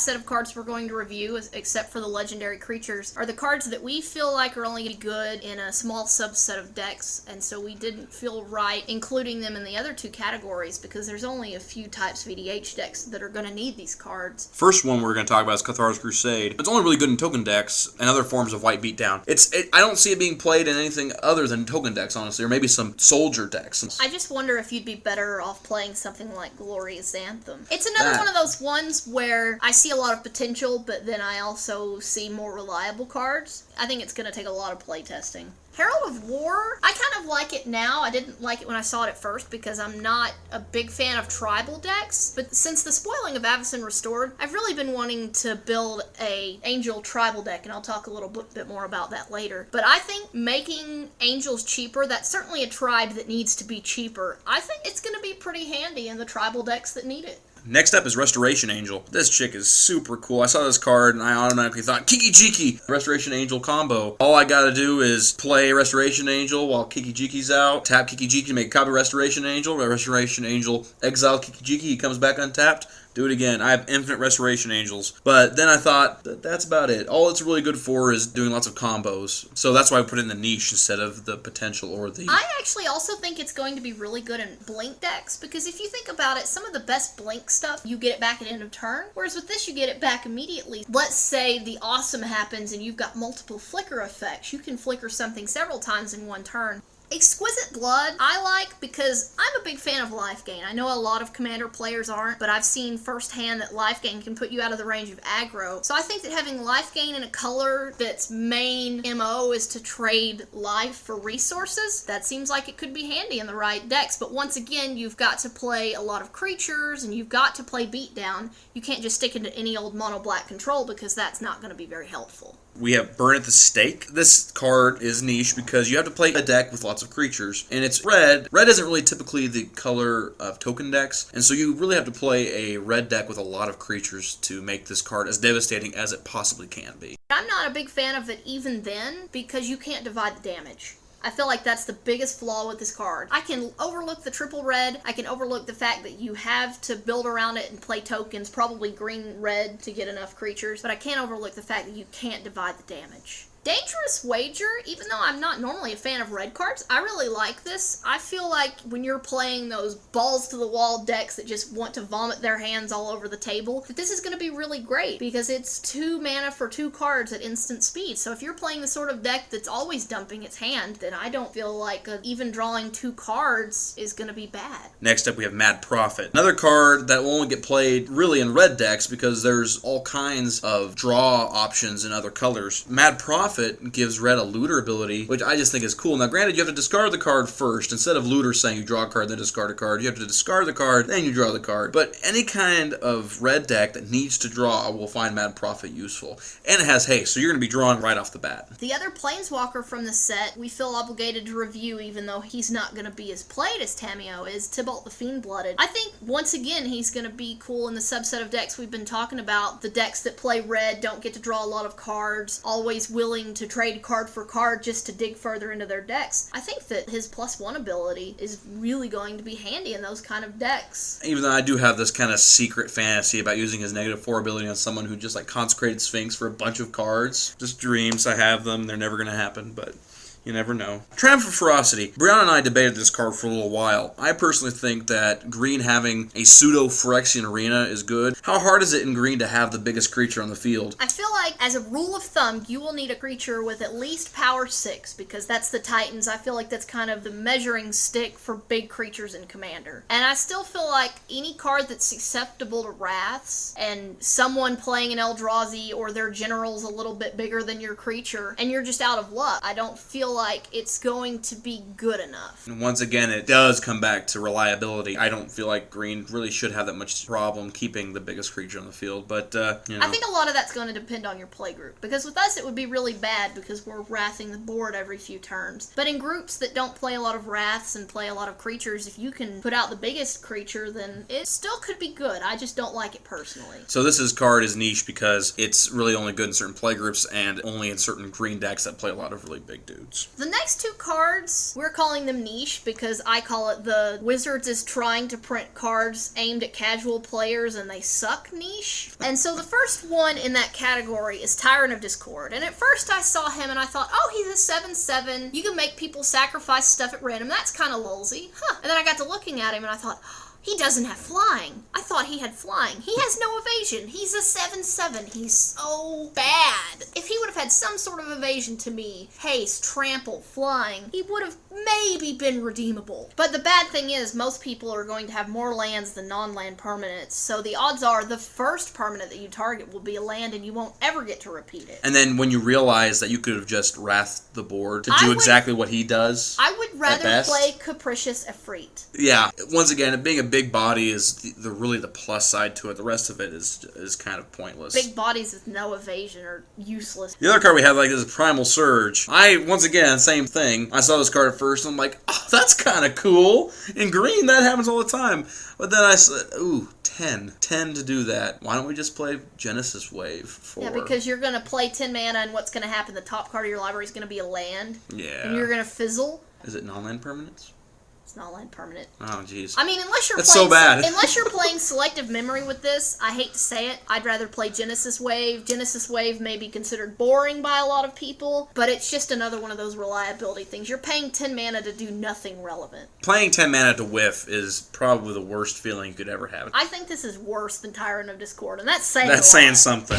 last set of cards we're going to review, except for the legendary creatures, are the cards that we feel like are only going to be good in a small subset of decks, and so we didn't feel right including them in the other two categories because there's only a few types of EDH decks that are going to need these cards. First one we're going to talk about is Cathar's Crusade. It's only really good in token decks and other forms of white beatdown. I don't see it being played in anything other than token decks, honestly, or maybe some soldier decks. I just wonder if you'd be better off playing something like Glorious Anthem. It's another one of those ones where I see a lot of potential, but then I also see more reliable cards. I think it's going to take a lot of playtesting. Herald of War, I kind of like it now. I didn't like it when I saw it at first because I'm not a big fan of tribal decks, but since the spoiling of Avacyn Restored, I've really been wanting to build a Angel tribal deck, and I'll talk a little bit more about that later. But I think making Angels cheaper, that's certainly a tribe that needs to be cheaper. I think it's going to be pretty handy in the tribal decks that need it. Next up is Restoration Angel. This chick is super cool. I saw this card and I automatically thought, Kiki Jiki! Restoration Angel combo. All I gotta do is play Restoration Angel while Kiki Jiki's out, tap Kiki Jiki to make a copy of Restoration Angel, exile Kiki Jiki, he comes back untapped. Do it again. I have infinite Restoration Angels. But then I thought, that's about it. All it's really good for is doing lots of combos. So that's why I put it in the niche instead of the potential or the... I actually also think it's going to be really good in Blink decks, because if you think about it, some of the best Blink stuff, you get it back at end of turn, whereas with this, you get it back immediately. Let's say the awesome happens and you've got multiple flicker effects. You can flicker something several times in one turn. Exquisite Blood, I like because I'm a big fan of life gain. I know a lot of Commander players aren't, but I've seen firsthand that life gain can put you out of the range of aggro. So I think that having life gain in a color that's main MO is to trade life for resources, that seems like it could be handy in the right decks. But once again, you've got to play a lot of creatures and you've got to play beatdown. You can't just stick into any old mono black control because that's not going to be very helpful. We have Burn at the Stake. This card is niche because you have to play a deck with lots of creatures, and it's red. Red isn't really typically the color of token decks, and so you really have to play a red deck with a lot of creatures to make this card as devastating as it possibly can be. I'm not a big fan of it even then because you can't divide the damage. I feel like that's the biggest flaw with this card. I can overlook the triple red. I can overlook the fact that you have to build around it and play tokens, probably green-red to get enough creatures, but I can't overlook the fact that you can't divide the damage. Dangerous Wager, even though I'm not normally a fan of red cards, I really like this. I feel like when you're playing those balls-to-the-wall decks that just want to vomit their hands all over the table, that this is going to be really great because it's 2 mana for 2 cards at instant speed. So if you're playing the sort of deck that's always dumping its hand, then I don't feel like even drawing 2 cards is going to be bad. Next up, we have Mad Prophet. Another card that will only get played really in red decks because there's all kinds of draw options in other colors. Mad Prophet gives red a looter ability, which I just think is cool. Now, granted, you have to discard the card first. Instead of looter saying you draw a card, then discard a card, you have to discard the card, then you draw the card. But any kind of red deck that needs to draw will find Mad Prophet useful. And it has haste, so you're going to be drawing right off the bat. The other Planeswalker from the set we feel obligated to review, even though he's not going to be as played as Tamiyo, is Tibalt the Fiend-Blooded. I think, once again, he's going to be cool in the subset of decks we've been talking about. The decks that play red don't get to draw a lot of cards, always willing to trade card for card just to dig further into their decks. I think that his +1 ability is really going to be handy in those kind of decks. Even though I do have this kind of secret fantasy about using his -4 ability on someone who just like consecrated Sphinx for a bunch of cards. Just dreams, I have them, they're never going to happen, but... you never know. Triumph of Ferocity. Brionne and I debated this card for a little while. I personally think that green having a pseudo-Phyrexian arena is good. How hard is it in green to have the biggest creature on the field? I feel like, as a rule of thumb, you will need a creature with at least power 6, because that's the Titans. I feel like that's kind of the measuring stick for big creatures in Commander. And I still feel like any card that's susceptible to Wraths, and someone playing an Eldrazi or their general's a little bit bigger than your creature, and you're just out of luck, I don't feel like it's going to be good enough. And once again, it does come back to reliability. I don't feel like green really should have that much problem keeping the biggest creature on the field, but, you know. I think a lot of that's going to depend on your playgroup, because with us it would be really bad because we're wrathing the board every few turns. But in groups that don't play a lot of wraths and play a lot of creatures, if you can put out the biggest creature, then it still could be good. I just don't like it personally. So this card is niche because it's really only good in certain playgroups and only in certain green decks that play a lot of really big dudes. nice. The next two cards, we're calling them niche because I call it the Wizards is trying to print cards aimed at casual players and they suck niche. And so the first one in that category is Tyrant of Discord. And at first I saw him and I thought, oh, he's a 7/7. You can make people sacrifice stuff at random. That's kind of lolsy. Huh. And then I got to looking at him and I thought, he doesn't have flying. I thought he had flying. He has no evasion. He's a 7/7. He's so bad. If he would have had some sort of evasion to me, haste, trample, flying, he would have maybe been redeemable. But the bad thing is, most people are going to have more lands than non-land permanents, so the odds are the first permanent that you target will be a land and you won't ever get to repeat it. And then when you realize that you could have just wrathed the board to do exactly what he does, I would rather play Capricious Efreet. Yeah, once again, being a big body is the really the plus side to it. The rest of it is kind of pointless. Big bodies with no evasion are useless. The other card we have is Primal Surge. Once again, same thing. I saw this card at first, and I'm like, oh, that's kind of cool. In green, that happens all the time. But then I said, ooh, 10 to do that. Why don't we just play Genesis Wave for... Yeah, because you're going to play 10 mana, and what's going to happen, the top card of your library is going to be a land. Yeah. And you're going to fizzle. Is it non-land permanents? It's not land permanent. Oh, jeez. I mean, unless you're so bad. Unless you're playing selective memory with this, I hate to say it, I'd rather play Genesis Wave. Genesis Wave may be considered boring by a lot of people, but it's just another one of those reliability things. You're paying 10 mana to do nothing relevant. Playing 10 mana to whiff is probably the worst feeling you could ever have. I think this is worse than Tyrant of Discord, and that's saying something.